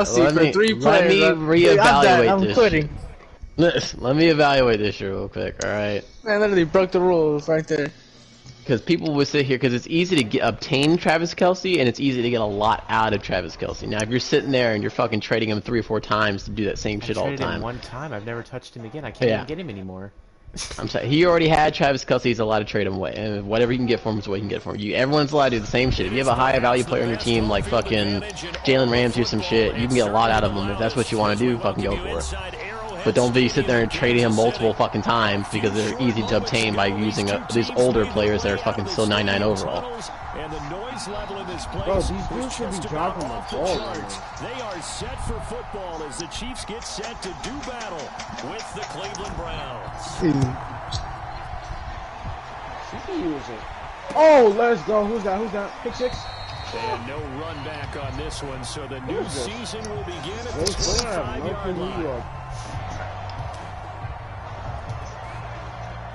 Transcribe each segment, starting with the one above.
Let me reevaluate I'm quitting. Let me evaluate this shit real quick. All right. Man, literally broke the rules right there. Because people would sit here because it's easy to obtain Travis Kelce and it's easy to get a lot out of Travis Kelce. Now, if you're sitting there and you're fucking trading him 3 or 4 times to do that same shit all the time. I traded him 1 time. I've never touched him again. I can't even get him anymore. I'm saying he already had Travis Kelce. He's allowed to trade him away, and whatever you can get for him is what you can get for him. Everyone's allowed to do the same shit. If you have a high value player on your team, like fucking Jalen Ramsey or some shit, you can get a lot out of him. If that's what you want to do, fucking go for it. But don't be sit there and trading him multiple fucking times because they're easy to obtain by using these older players that are fucking still 99 overall. And the noise level in this place. Bro, these dudes should be dropping the ball. They are set for football as the Chiefs get set to do battle with the Cleveland Browns. Oh, let's go. Who's that? Who's that? Pick 6? And no run back on this one, so the new season will begin at the 25-yard line.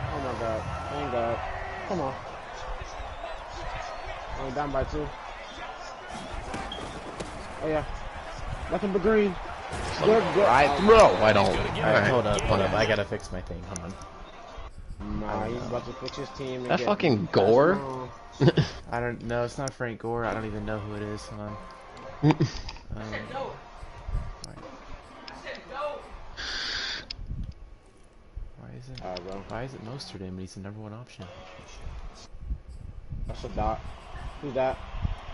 Oh my God. Thank God. Come on. Only down by 2. Oh yeah. Nothing but green. Good. Right throw. Why don't we? Alright, hold up. I gotta fix my thing. Hold on. Nah, he's about to fix his team. And that fucking Gore? I don't know. It's not Frank Gore. I don't even know who it is. Hold on. Why is it Mostert in, but he's the #1 option? That's a dot. Who's that?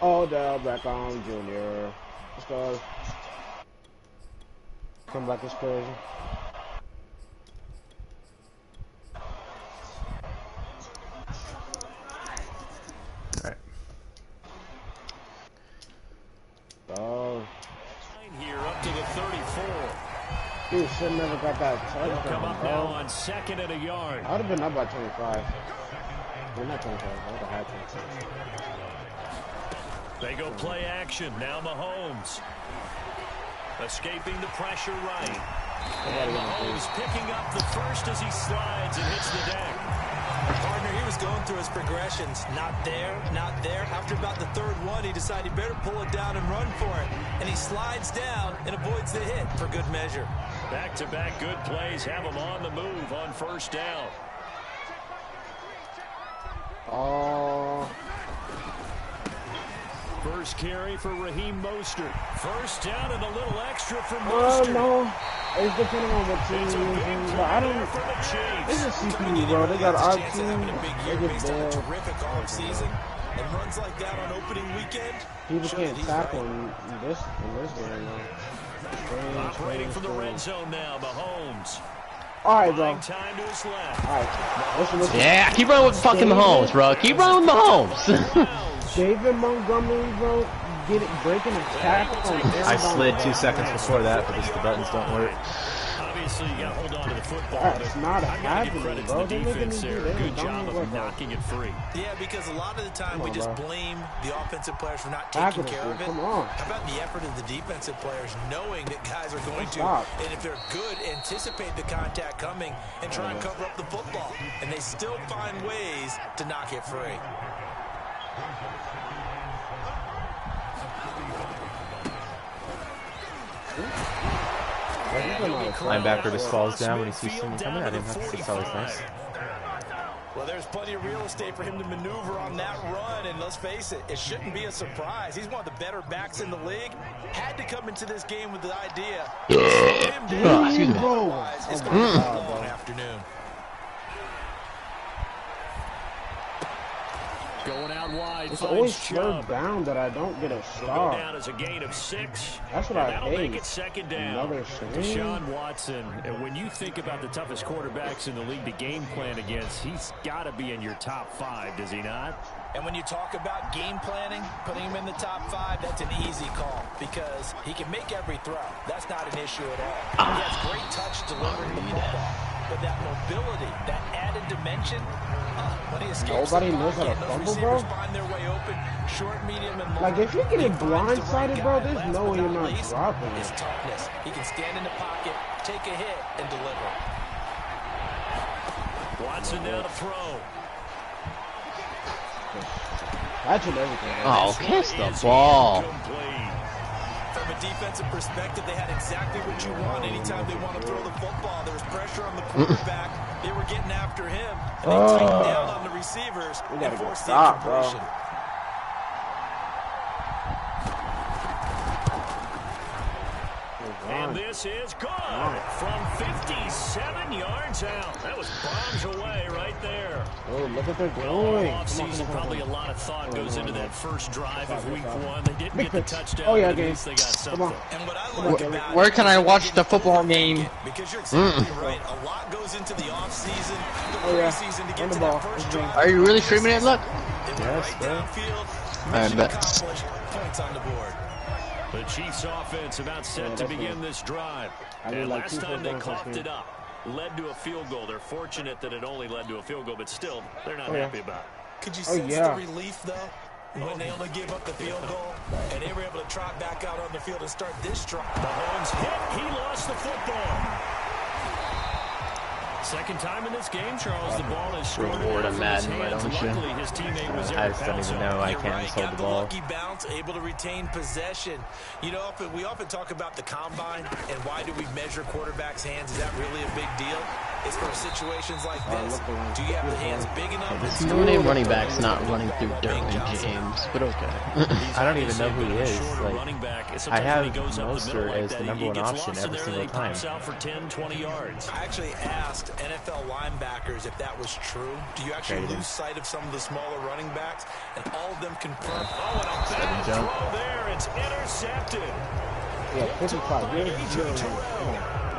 Oh, Odell Beckham Jr. Let's go. Come back is crazy. Alright. Oh. Here up to the 34. Dude, should never got that touchdown. Come up now on 2nd and a yard. I would have been up by 25. We're not 25. I would have had 25. They go play action. Now Mahomes. Escaping the pressure right. And Mahomes picking up the first as he slides and hits the deck. Partner, he was going through his progressions. Not there, not there. After about the 3rd one, he decided he better pull it down and run for it. And he slides down and avoids the hit for good measure. Back-to-back good plays have him on the move on 1st down. Oh. First carry for Raheem Mostert. 1st down and a little extra for Mostert. Oh, no. It's depending on what team is. But I don't. This is CPU, bro. They got our team. They just dead. Terrific offseason. And runs like that on opening weekend. People can't tackle in this game, though. Operating from the red zone now, Mahomes. Alright, bro. Time to his left. Alright. Listen. Yeah, keep running with fucking Mahomes, bro. Keep running with Mahomes. David Montgomery, bro, breaking a tackle. I slid 2 seconds before that, but the buttons don't work. Obviously, you got to hold on to the football. That's not happening, bro. They're making me do that. Good job of knocking it free. Yeah, because a lot of the time we just blame the offensive players for not taking care of it. How about the effort of the defensive players knowing that guys are going to, and if they're good, anticipate the contact coming and try and cover up the football. And they still find ways to knock it free. Linebacker just falls down when he sees someone coming at him. That's always nice. Well, there's plenty of real estate for him to maneuver on that run, and let's face it, it shouldn't be a surprise. He's one of the better backs in the league. Had to come into this game with the idea. Excuse me. It's going to be a long afternoon. Going out wide. It's always third down that I don't get a star. Down as a gain of 6. That's what I hate. Make it 2nd down. Deshaun Watson. And when you think about the toughest quarterbacks in the league to game plan against, he's got to be in your top 5, does he not? And when you talk about game planning, putting him in the top 5, that's an easy call because he can make every throw. That's not an issue at all. He has great touch delivering the football. But that mobility, that added dimension, when he escapes nobody knows how to fumble, bro. Find their way open, short, medium, and long. Like, if you're getting blindsided, bro, there's no way you're not dropping it. His toughness. He can stand in the pocket, take a hit, and deliver. Watson now to throw. Catching everything. Oh, catch the ball. From a defensive perspective, they had exactly what you want. Anytime they want to throw the football, there was pressure on the quarterback. They were getting after him, and they tightened down on the receivers and forced the incompletion. And this is good from 57 yards out. That was bombs away right there. Oh, look what they're doing. Offseason, probably a lot of thought goes into that first drive of week 1. They didn't get the touchdown. Oh, yeah, at least they got something. And what I like about Where can I watch the football game? Because you're exactly right. A lot goes into the offseason, the preseason to get to that first drive. Are you really streaming it? Look. Yes, downfield. I bet. Points on the board. The Chiefs offense about set to begin this drive. And last time they coughed it up, led to a field goal. They're fortunate that it only led to a field goal, but still, they're not happy about it. Could you sense the relief, though, when they only gave up the field goal, and they were able to trot back out on the field and start this drive? Mahomes hit. He lost the football. Second time in this game, Charles, the ball is scored. Reward on Madden, why don't you? Luckily, his teammate was I just don't even know I can't Right, hold got the ball. lucky bounce, able to retain possession. You know, we often talk about the combine and why do we measure quarterbacks' hands? Is that really a big deal? It's for situations like this. Do you have the hands big enough? No-name running back's not running through Derwin James, but okay. I don't even know who he is. Like, I have Mostert as the #1 option every single time. For 10, 20 yards. I actually asked NFL linebackers if that was true. Do you actually lose sight of some of the smaller running backs? And all of them confirmed. Oh, and a bad throw there. It's intercepted. Yeah, 55.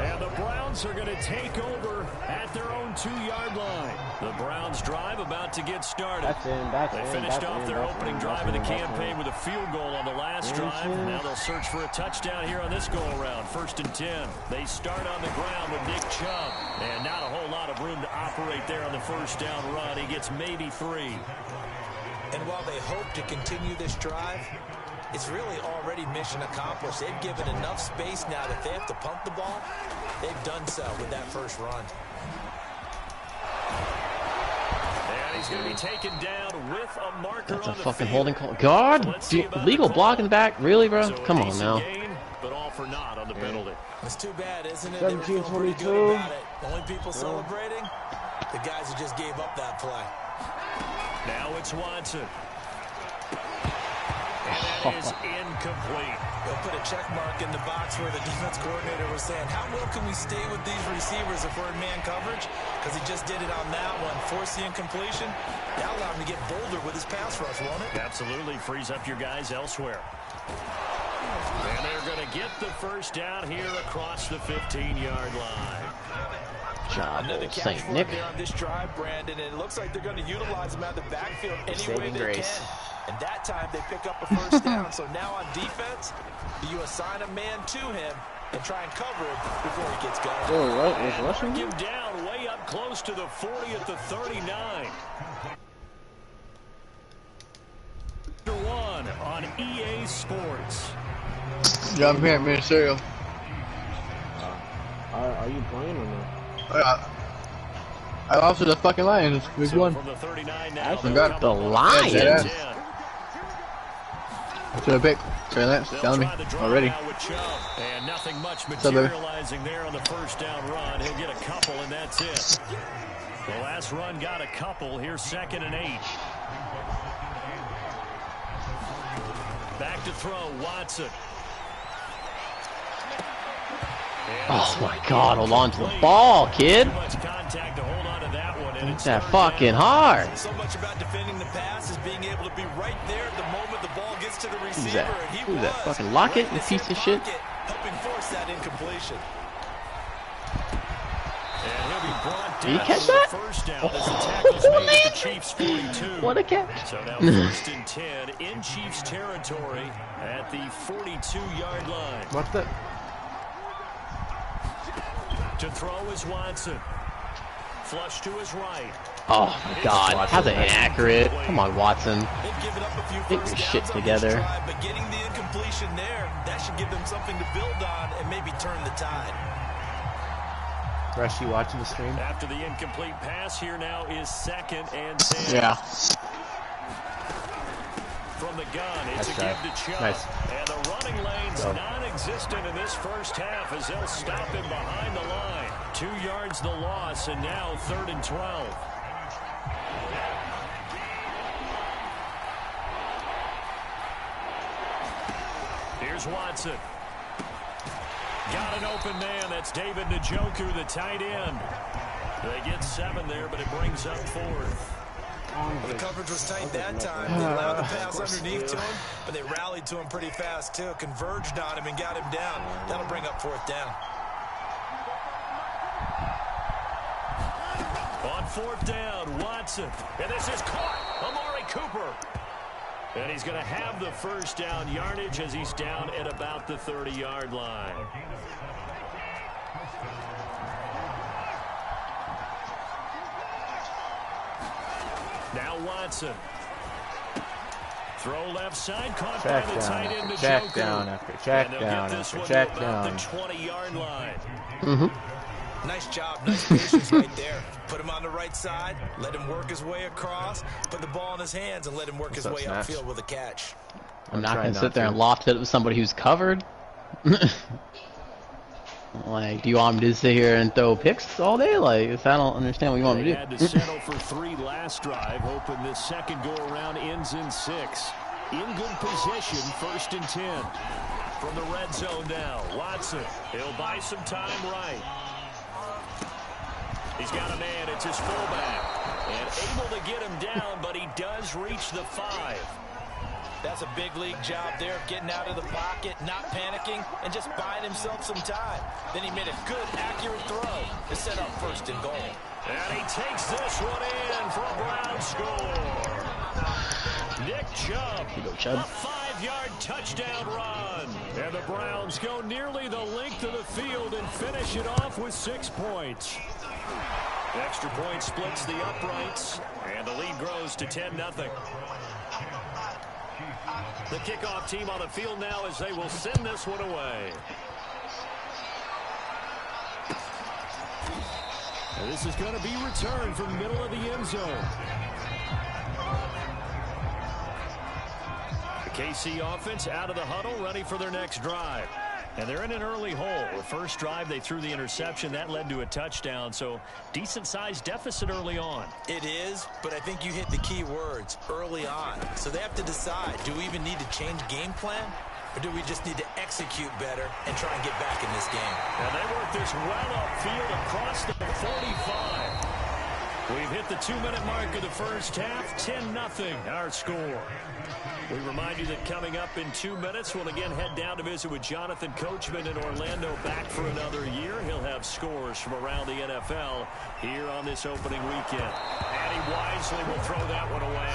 And the Browns are going to take over at their own 2-yard line. The Browns drive about to get started. They finished off their opening drive of the campaign with a field goal on the last drive. Now they'll search for a touchdown here on this go-around. 1st and 10. They start on the ground with Nick Chubb. And not a whole lot of room to operate there on the first down run. He gets maybe 3. And while they hope to continue this drive, it's really already mission accomplished. They've given enough space now that if they have to punt the ball, they've done so with that first run. And he's going to be taken down with a marker. That's on a the fucking field. holding call. God, legal block in the back, really, bro? So Come on now. Gain, but all for naught on the penalty. It's too bad, isn't it? They were feeling pretty good about it. The only people celebrating, the guys who just gave up that play. Now it's Watson. And that is incomplete. They'll put a check mark in the box where the defense coordinator was saying, how well can we stay with these receivers if we're in man coverage? Because he just did it on that one. Force the incompletion. That allowed him to get bolder with his pass rush, won't it? Absolutely. Frees up your guys elsewhere. And they're going to get the first down here across the 15-yard line. Job, Another old catch Saint for Nick. him there on this drive, Brandon, and it looks like they're going to utilize him out of the backfield any way Saving they grace. can. And that time they pick up a first down. So now on defense, you assign a man to him and try and cover him before he gets going. Oh, is rushing Him down way up close to the 40 at the 39. One on EA Sports. Yeah, I'm here, man. Cereal. Are you playing or no? I lost to the fucking Lions. Week So 1. from the 39 now, forgot the Lions. Yeah. To the pick. Trey Lance, telling me already. And nothing much up, baby? materializing there on the first down run. He'll get a couple, and that's it. The last run got a couple. Here's 2nd and 8. Back to throw, Watson. Oh my God, hold on to the ball, kid. Too much contact to hold on to that one. And It's that fucking hard. So much about defending the pass is being able to be right there at the moment the ball gets to the receiver. Who's that? And he Who's that? was Fucking Lockett, right you in piece the of shit. pocket, helping force that incompletion. And he'll be brought Did he down catch for the that? first down as the tackle's made at the Chiefs 42. What a catch. So now 1st and 10 in Chiefs territory at the 42-yard line. What the? To throw is Watson. Flush to his right. Oh my God, how's it inaccurate? Come on, Watson. They've given up a few Get first your shit downs on together. this drive, but getting the incompletion there, that should give them something to build on and maybe turn the tide. Rush, you watching the stream? After the incomplete pass, here now is 2nd and 10. Yeah. from the gun. It's Nice a give to Chubb. Nice. And the running lane's non-existent in this first half as they'll stop him behind the line. 2 yards the loss, and now 3rd and 12. Here's Watson. Got an open man. That's David Njoku, the tight end. They get 7 there, but it brings up 4th. Well, the coverage was tight that time. They allowed the pass underneath to him, but they rallied to him pretty fast, too. Converged on him and got him down. That'll bring up 4th down. On 4th down, Watson. And this is caught. Amari Cooper. And he's going to have the first down yardage as he's down at about the 30-yard line. Now Watson. Throw left side, caught by the tight end to check down after check down after check down. The 20-yard line. Nice job, nice patience right there. Put him on the right side, let him work his way across, put the ball in his hands, and let him work his way upfield with a catch. I'm not going to sit there and loft it with somebody who's covered. Like, do you want me to sit here and throw picks all day? Like, I don't understand what you want me to do. They had to settle for 3 last drive, hoping this second go-around ends in 6. In good position, 1st and 10. From the red zone now, Watson. He'll buy some time right. He's got a man. It's his fullback. And able to get him down, but he does reach the 5. That's a big league job there, getting out of the pocket, not panicking, and just buying himself some time. Then he made a good, accurate throw to set up 1st and goal. And he takes this one in for a Brown score. Nick Chubb, a 5-yard touchdown run. And the Browns go nearly the length of the field and finish it off with 6 points. Extra point splits the uprights, and the lead grows to 10-0. The kickoff team on the field now as they will send this one away. And this is going to be returned from the middle of the end zone. The KC offense out of the huddle, ready for their next drive. And they're in an early hole. The first drive, they threw the interception. That led to a touchdown, so decent-sized deficit early on. It is, but I think you hit the key words, early on. So they have to decide, do we even need to change game plan? Or do we just need to execute better and try and get back in this game? And they work this well upfield across the 45. We've hit the 2-minute mark of the first half. 10-0 our score. We remind you that coming up in 2 minutes, we'll again head down to visit with Jonathan Coachman in Orlando, back for another year. He'll have scores from around the NFL here on this opening weekend. And he wisely will throw that one away.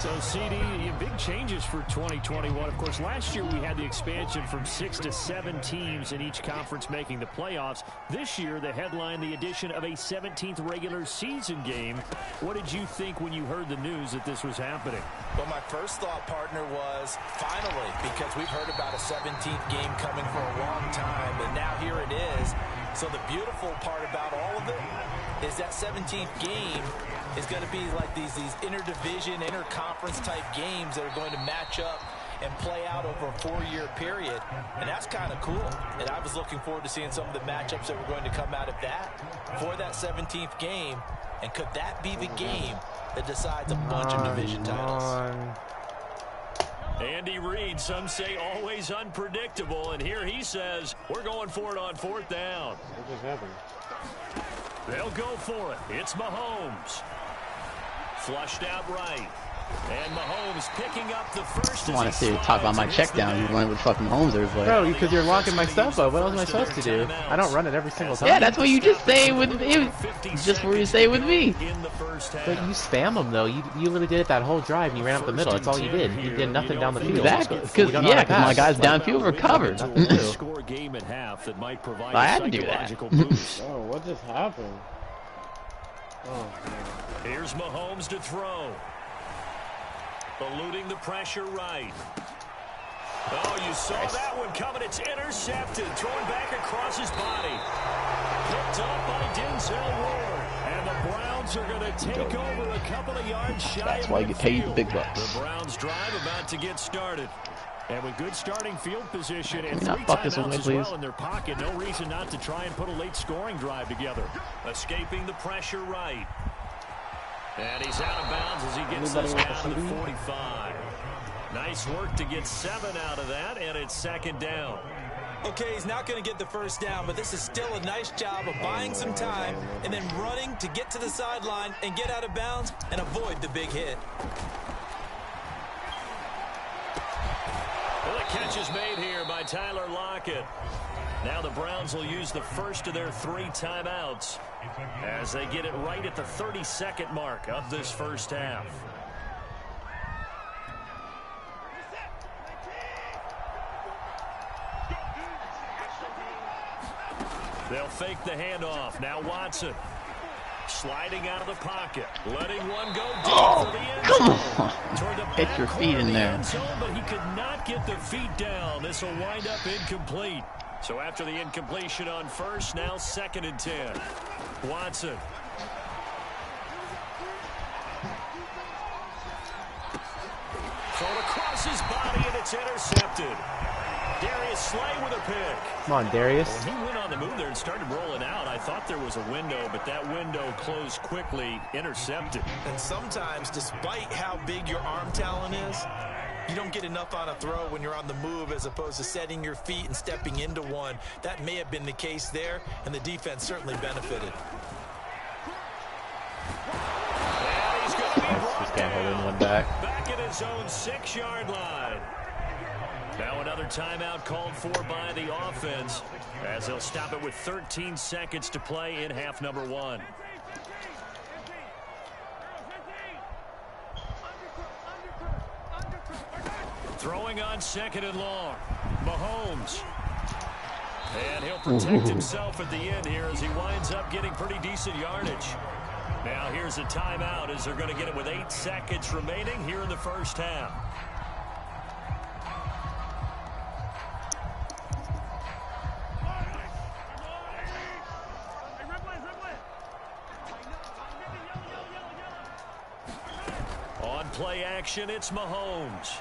So, CD, big changes for 2021. Of course, last year we had the expansion from 6 to 7 teams in each conference making the playoffs. This year, they headlined the addition of a 17th regular season game. What did you think when you heard the news that this was happening? Well, my first thought, partner, was finally, because we've heard about a 17th game coming for a long time, and now here it is. So the beautiful part about all of it is that 17th game is going to be like these interdivision, interconference type games that are going to match up and play out over a 4-year period, and that's kind of cool. And I was looking forward to seeing some of the matchups that were going to come out of that for that 17th game. And could that be the game that decides a bunch of division titles? Andy Reid, some say always unpredictable, and here he says we're going for it on 4th down. What just happened? They'll go for it. It's Mahomes. Flushed out right. And Mahomes picking up the first. I want to see you talk about my check down. You running with fucking Mahomes every play. Bro, because you're locking my stuff up. What else am I supposed to do? I don't run it every single time. Yeah, that's what you just say with me. Just what you say with me. But you spam them, though. You literally did it that whole drive, and you ran up the middle. That's all you did. You did nothing down the field. Exactly. Because my guys downfield were covered. Score game at half that might provide I had to do that. Oh, what just happened? Oh, man. Here's Mahomes to throw. Eluding the pressure right. Oh, you saw that one coming. It's intercepted. Throwing back across his body. Picked up by Denzel Ward. And And the Browns are going to take over a couple of yards shy. That's why you get paid the big bucks. The Browns drive about to get started. And with good starting field position and 3 timeouts as well in their pocket, no reason not to try and put a late scoring drive together. Escaping the pressure right. And he's out of bounds as he gets this down to the 45. Nice work to get 7 out of that, and it's 2nd down. Okay, he's not going to get the first down, but this is still a nice job of buying some time and then running to get to the sideline and get out of bounds and avoid the big hit. Well, the catch is made here by Tyler Lockett. Now the Browns will use the first of their 3 timeouts as they get it right at the 32nd mark of this first half. They'll fake the handoff. Now Watson sliding out of the pocket, letting one go deep for the end zone. Come on. Get your feet in there. But he could not get the feet down. This will wind up incomplete. So after the incompletion on first, now 2nd and 10. Watson. Thrown across his body, and it's intercepted. Darius Slay with a pick. Come on, Darius. When he went on the move there and started rolling out, I thought there was a window, but that window closed quickly, intercepted. And sometimes, despite how big your arm talent is, you don't get enough on a throw when you're on the move as opposed to setting your feet and stepping into one. That may have been the case there, and the defense certainly benefited. And he's going to be brought can't hold anyone back. Back at his own 6-yard line. Now another timeout called for by the offense as they'll stop it with 13 seconds to play in half number 1. Throwing on 2nd and long. Mahomes. And he'll protect himself at the end here as he winds up getting pretty decent yardage. Now here's a timeout as they're going to get it with 8 seconds remaining here in the first half. On play action, it's Mahomes.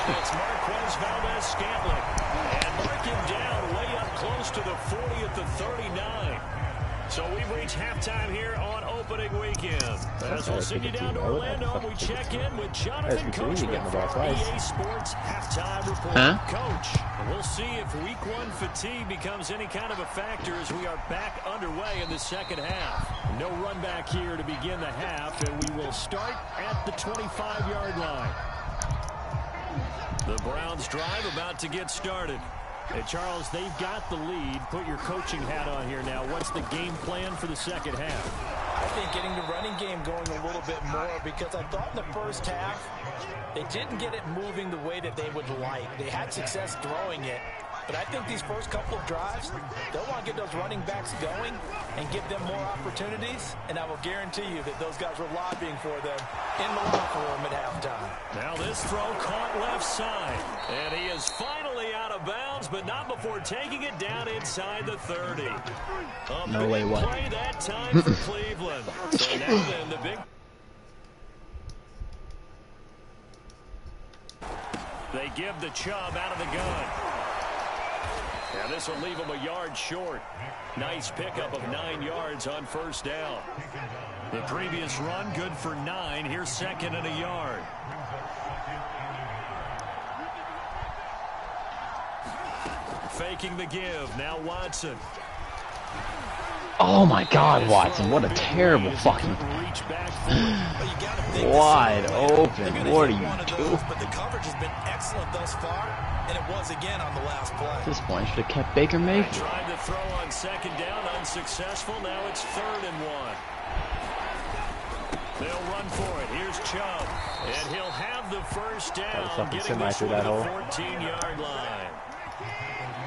It's Marquez Valdez-Scantling. And mark him down way up close to the 40 at the 39. So we've reached halftime here on opening weekend. As we'll send you down to Orlando, we check in with Jonathan Coachman from EA Sports Halftime Report. Coach, we'll see if week 1 fatigue becomes any kind of a factor as we are back underway in the second half. No run back here to begin the half, and we will start at the 25-yard line. The Browns drive about to get started. Hey, Charles, they've got the lead. Put your coaching hat on here now. What's the game plan for the second half? I think getting the running game going a little bit more because I thought in the first half they didn't get it moving the way that they would like. They had success throwing it, but I think these first couple of drives, they'll want to get those running backs going and give them more opportunities, and I will guarantee you that those guys were lobbying for them in the locker room at halftime. Now this throw caught left side, and he is finally out of bounds, but not before taking it down inside the 30. No way, what? Play that time for Cleveland. So now then, the big... They give the Chubb out of the gun. Now this will leave him a yard short. Nice pickup of 9 yards on first down. The previous run good for 9. Here's 2nd and a yard. Faking the give. Now Watson. Oh my God, Watson! What a terrible fucking wide open. What are you doing? But the coverage has been excellent thus far, and it was again on the last play. At this point, should have kept Baker Mayfield. Tried to throw on 2nd down, unsuccessful. Now it's 3rd and 1. They'll run for it. Here's Chubb, and he'll have the first down, getting this one to the 14-yard line.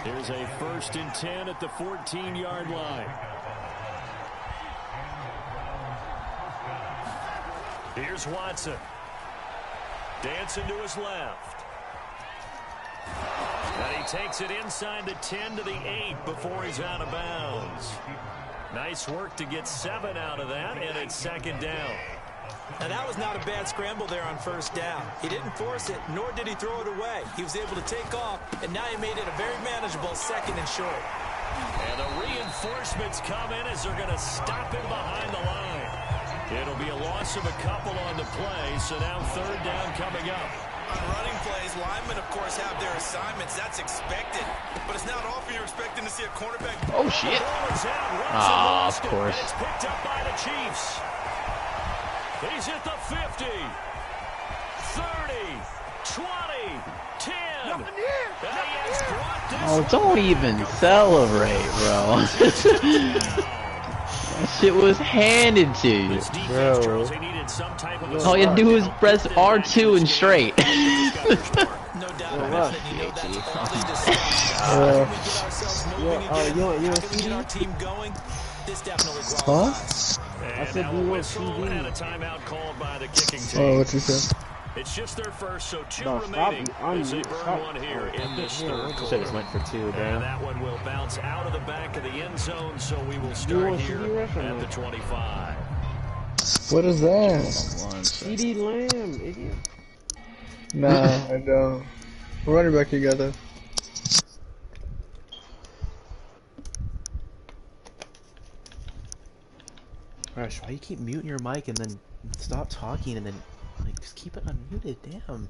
There's a 1st and 10 at the 14-yard line. Here's Watson. Dancing to his left. And he takes it inside the 10 to the 8 before he's out of bounds. Nice work to get 7 out of that, and it's second down. And that was not a bad scramble there on first down. He didn't force it, nor did he throw it away. He was able to take off, and now he made it a very manageable second and short. And the reinforcements come in as they're going to stop him behind the line. It'll be a loss of a couple on the play, so now third down coming up. On running plays, linemen, of course, have their assignments. That's expected. But it's not often you're expecting to see a cornerback. Oh, shit. Ah, of course. It's picked up by the Chiefs. He's at the 50, 30, 20, 10. Oh, don't even celebrate, bro. That shit was handed to you, bro. All you do is press R2 and straight. No doubt. You want CD? Our team going. This definitely qualifies. I said you want CD. And a timeout called by the kicking team. Oh, what you said? It's just their first, so 2 No, remaining as they stop. burn one here in this third Should quarter. have went for 2, bro. And that one will bounce out of the back of the end zone, so we will start here at the 25. What is that? CD Lamb, idiot. Nah, I don't. What running back you got though? Rush, why you keep muting your mic and then stop talking and then like just keep it unmuted? Damn.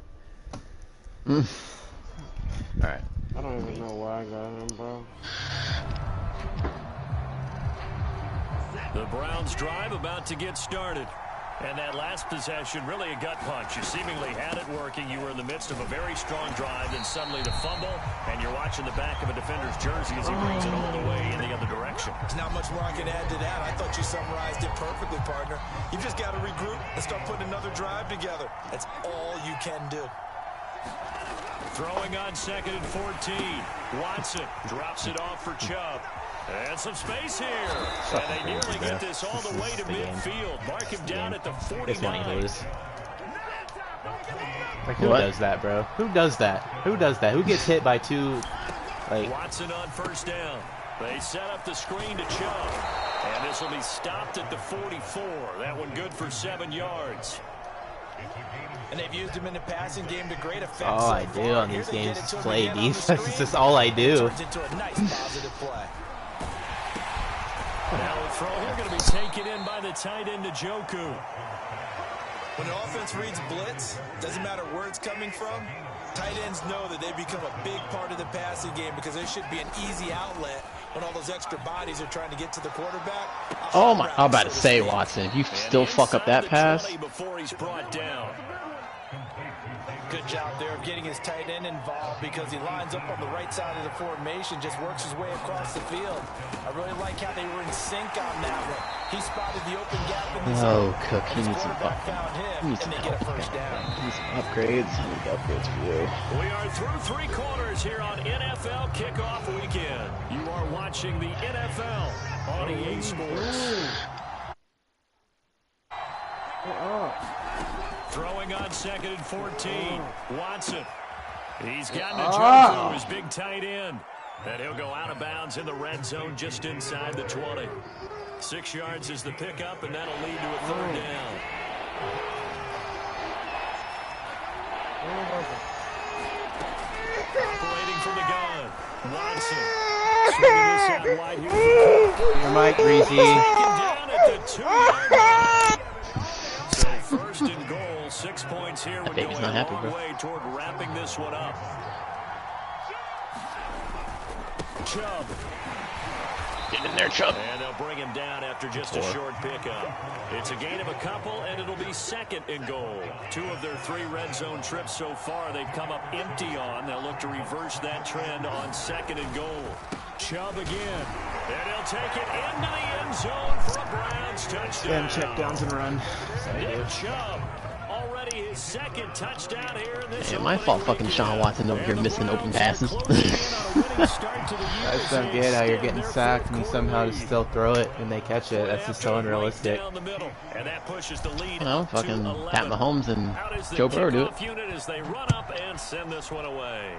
Alright. I don't even know why I got him, bro. The Browns drive about to get started. And that last possession, really a gut punch. You seemingly had it working. You were in the midst of a very strong drive, then suddenly the fumble, and you're watching the back of a defender's jersey as he brings it all the way in the other direction. There's not much more I can add to that. I thought you summarized it perfectly, partner. You've just got to regroup and start putting another drive together. That's all you can do. Throwing on second and 14. Watson drops it off for Chubb. And some space here. And they nearly get this all the way to midfield. Mark him down at the 49. This one you lose. Like, who does that, bro? Who does that? Who does that? Who gets hit by 2, like... Watson on first down. They set up the screen to Chubb. And this will be stopped at the 44. That one good for 7 yards. And they've used him in the passing game to great effect. All I do on these games is play defense. That's all I do. Turns into a nice positive play. Now the throw here going to be taken in by the tight end Njoku. When an offense reads blitz, doesn't matter where it's coming from, tight ends know that they become a big part of the passing game because there should be an easy outlet when all those extra bodies are trying to get to the quarterback. Oh my! I'm about to say, Watson, if you still fuck up that pass. Before he's brought down. Good job there of getting his tight end involved because he lines up on the right side of the formation, just works his way across the field. I really like how they were in sync on that one. He spotted the open gap in the zone. Oh, Cook, he needs some Quarterback found him, and they get a first down. He needs some upgrades. He needs upgrades for you. We are through 3 quarters here on NFL Kickoff Weekend. You are watching the NFL on EA Sports. Throwing on second and 14. Watson. He's gotten a jump to his big tight end. And he'll go out of bounds in the red zone just inside the 20. 6 yards is the pickup, and that'll lead to a third down. Waiting for the gun. Watson. Swinging this out wide here. Your mic, Greasy. Down at the 2-yard line. So first and goal. 6 points here. We're going a long way toward wrapping this one up. Chubb. Get in there, Chubb. And they'll bring him down after just a short pickup. It's a gain of a couple, and it'll be second and goal. 2 of their 3 red zone trips so far they've come up empty on. They'll look to reverse that trend on second and goal. Chubb again. And he'll take it into the end zone for a Browns touchdown. And check downs and run. Nick Chubb. Already his second touchdown here in this. Yeah, my fault fucking Sean Watson over here missing open passes. That's so good how you're getting sacked and you somehow just still throw it and they catch it. That's just so unrealistic. Well, fucking Pat Mahomes and Joe Burrow do it. As they run up and send this one away.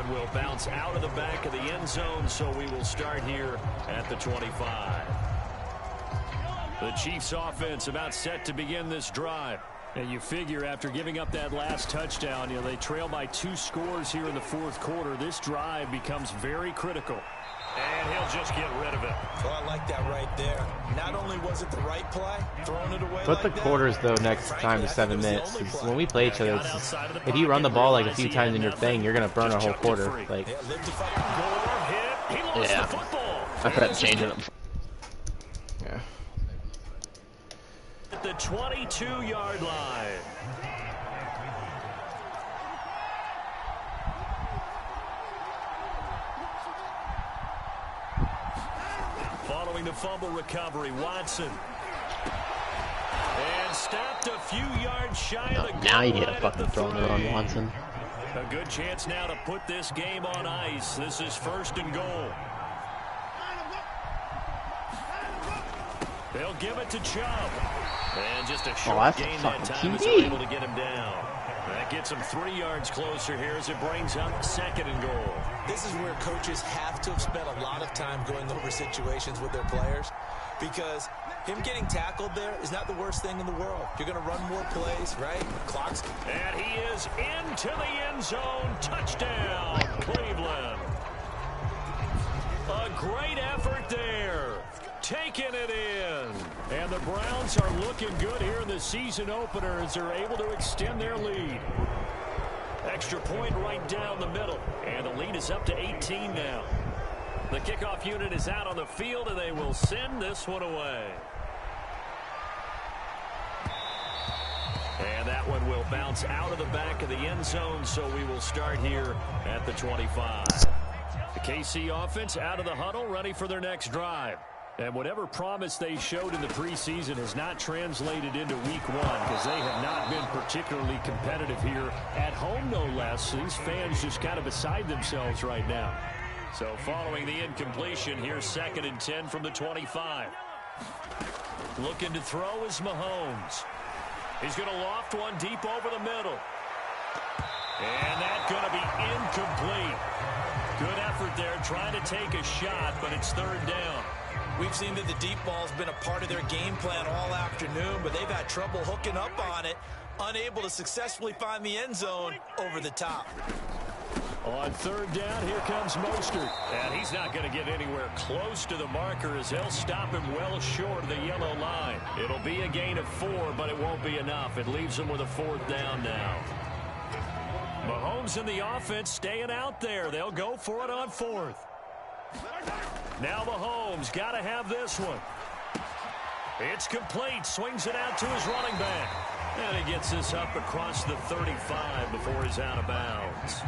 one will bounce out of the back of the end zone, so we will start here at the 25. The Chiefs offense about set to begin this drive. And you figure after giving up that last touchdown, you know, they trail by 2 scores here in the fourth quarter. This drive becomes very critical. And he'll just get rid of it. Well, I like that right there. Not only was it the right play, throwing it away. Put the quarters though next time to 7 minutes. When we play each other, it's just, if you run the ball like a few times in your thing, you're gonna burn a whole quarter. Like, yeah, I forgot to change it up. Yeah. At the 22-yard line. Following the fumble recovery, Watson. And stopped a few yards shy of the goal. Now you get a fucking throwing it on Watson. A good chance now to put this game on ice. This is 1st and goal. They'll give it to Chubb. And just a short gain that time as they're able to get him down. That gets him 3 yards closer here as it brings up 2nd and goal. This is where coaches have to have spent a lot of time going over situations with their players, because him getting tackled there is not the worst thing in the world. You're going to run more plays, right? Clock's. And he is into the end zone. Touchdown, Cleveland. A great effort there. Taking it in. And the Browns are looking good here in the season opener as they're able to extend their lead. Extra point right down the middle. And the lead is up to 18 now. The kickoff unit is out on the field, and they will send this one away. And that one will bounce out of the back of the end zone, so we will start here at the 25. The KC offense out of the huddle, ready for their next drive. And whatever promise they showed in the preseason has not translated into week 1, because they have not been particularly competitive here at home, no less. These fans just kind of beside themselves right now. So following the incompletion, here's 2nd and 10 from the 25. Looking to throw is Mahomes. He's going to loft one deep over the middle. And that's going to be incomplete. Good effort there trying to take a shot, but it's 3rd down. We've seen that the deep ball's been a part of their game plan all afternoon, but they've had trouble hooking up on it, unable to successfully find the end zone over the top. On 3rd down, here comes Mostert. And he's not going to get anywhere close to the marker as they'll stop him well short of the yellow line. It'll be a gain of 4, but it won't be enough. It leaves them with a 4th down now. Mahomes and the offense staying out there. They'll go for it on 4th. Now Mahomes got to have this one. It's complete. Swings it out to his running back. And he gets this up across the 35 before he's out of bounds.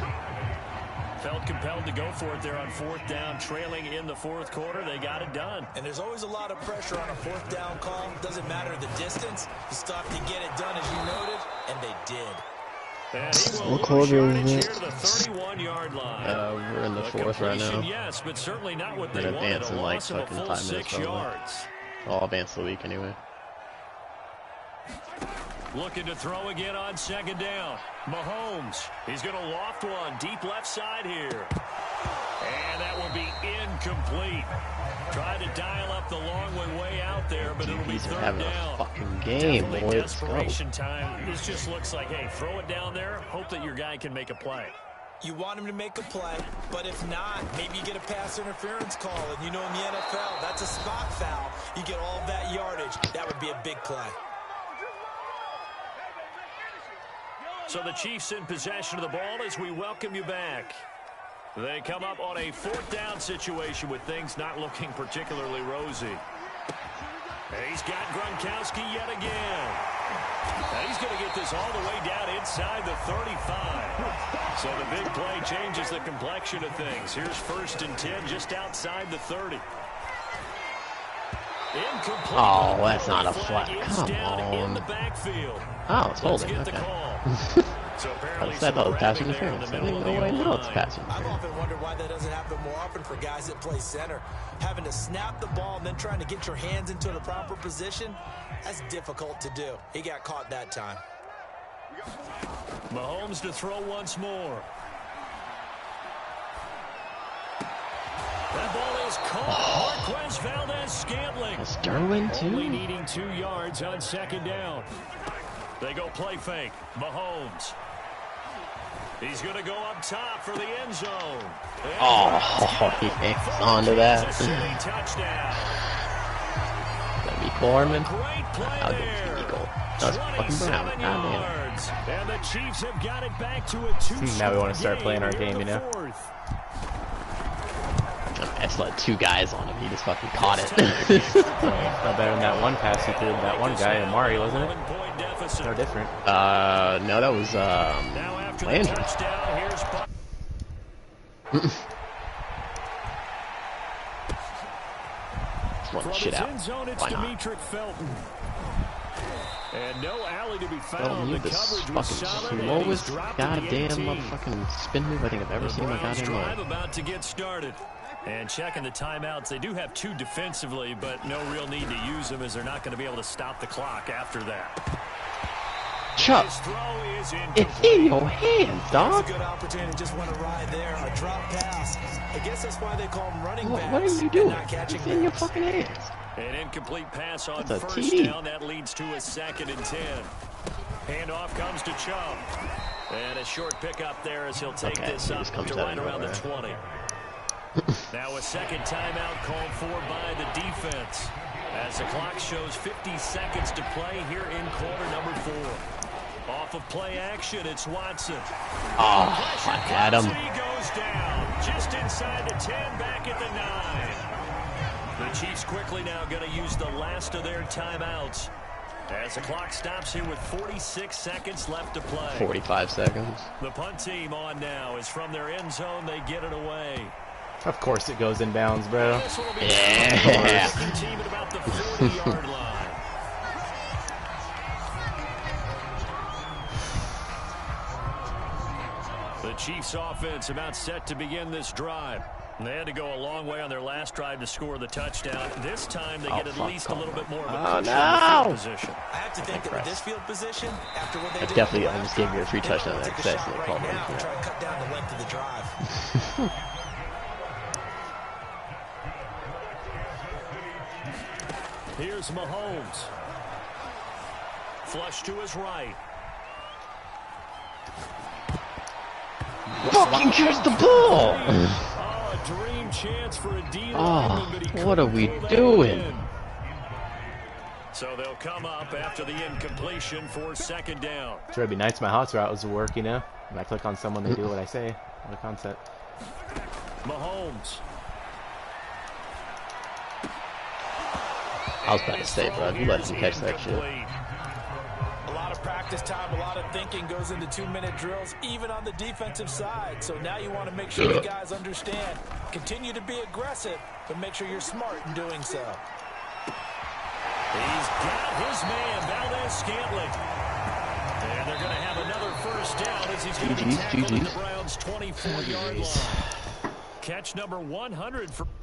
Felt compelled to go for it there on 4th down, trailing in the 4th quarter. They got it done. And there's always a lot of pressure on a 4th down call. Doesn't matter the distance. You stop to get it done, as you noted, and they did. And he will lose yardage here to the 31-yard line. We're in the 4th right now. Yes, but certainly not what they They're wanted. advancing A like loss of a fucking full 5 minutes. 6 yards. I'll advance the week anyway. Looking to throw again on 2nd down. Mahomes. He's going to loft one deep left side here. And that will be incomplete. Tried to dial up the long one way out there, but it'll be 3rd down. A fucking game, boy. Desperation time. This just looks like, hey, throw it down there. Hope that your guy can make a play. You want him to make a play, but if not, maybe you get a pass interference call. And you know in the NFL, that's a spot foul. You get all of that yardage. That would be a big play. So the Chiefs in possession of the ball as we welcome you back. They come up on a 4th down situation with things not looking particularly rosy. And he's got Gronkowski yet again. And he's going to get this all the way down inside the 35. So the big play changes the complexion of things. Here's 1st and 10 just outside the 30. Incomplete. Oh, that's not a flag. Come on. In the backfield. Oh, it's holding. Okay. So I thought it was pass interference. I didn't know why it's pass interference. I've often wondered why that doesn't happen more often for guys that play center. Having to snap the ball and then trying to get your hands into the proper position, that's difficult to do. He got caught that time. Mahomes to throw once more. That ball is caught. Marquez Valdez-Scantling. That's Derwin, too? Only needing 2 yards on second down. They go play fake. Mahomes. He's going to go up top for the end zone. Oh, he hangs on to that. Touchdown. That'd be Corman. Great play I'll there. go Eagle. That's fucking Brown. 27 Goddamn. yards. And the Chiefs have got it back to a 2-score Now we want to start playing our game, you know? fourth. I just let 2 guys on him. He just fucking caught it. Not better than that one pass he threw to that one guy, Amari, wasn't it? No different. No, that was, Now after the Landry. touchdown, here's Just want from the shit his out. end zone, it's Why not? Demetric Felton. And no alley to be Oh, found. you The the coverage was fucking solid, and he's slowest dropped at the goddamn 18. motherfucking spin move I think I've ever seen in my Browns goddamn drive life. about to get started. And checking the timeouts, they do have 2 defensively, but no real need to use them as they're not going to be able to stop the clock after that. Chuck, His throw is it's incomplete. in your hands, That's dog. a good opportunity. Just want to ride there. A drop pass. I guess that's why they call them running backs. What are you and doing? not catching It's in your backs. fucking hands. An incomplete pass on That's a first TD. down. That leads to a 2nd and 10. Handoff comes to Chubb. And a short pickup there as he'll take Okay, this he up just comes to out right of around the nowhere. 20. Now a second timeout called for by the defense. As the clock shows 50 seconds to play here in quarter number 4. Off of play action, it's Watson. Oh, I had him. He goes down just inside the 10, back at the 9. The Chiefs quickly now going to use the last of their timeouts as the clock stops here with 46 seconds left to play. 45 seconds. The punt team on now is from their end zone. They get it away. Of course it goes in bounds, bro. This one will be Yeah. the team at about the 40-yard line. The Chiefs offense about set to begin this drive. They had to go a long way on their last drive to score the touchdown. This time they get at least a little bit more of a cushion in the field position. I have to think that with this field position, after what they I did definitely in the almost gave you a free they touchdown wanna that take a next shot day, so they right called it. now and try to cut down the length of the drive. Here's Mahomes. Flush to his right. Fucking catch the ball! Oh, a dream chance for a D lineman, but he What are couldn't we pull that doing? in. So they'll come up after the incompletion for second down. Sure, it'd be nice if my house route was to work, you know? When I click on someone, they do what I say. What a concept. Mahomes. I was about to say, bro, you let him catch that shit. A lot of practice time, a lot of thinking goes into 2-minute drills, even on the defensive side. So now you want to make sure you guys understand. Continue to be aggressive, but make sure you're smart in doing so. He's got his man, Valdez-Scantling. And they're going to have another first down as he's going to be tackled at the Browns' 24-yard line. Catch number 100 for...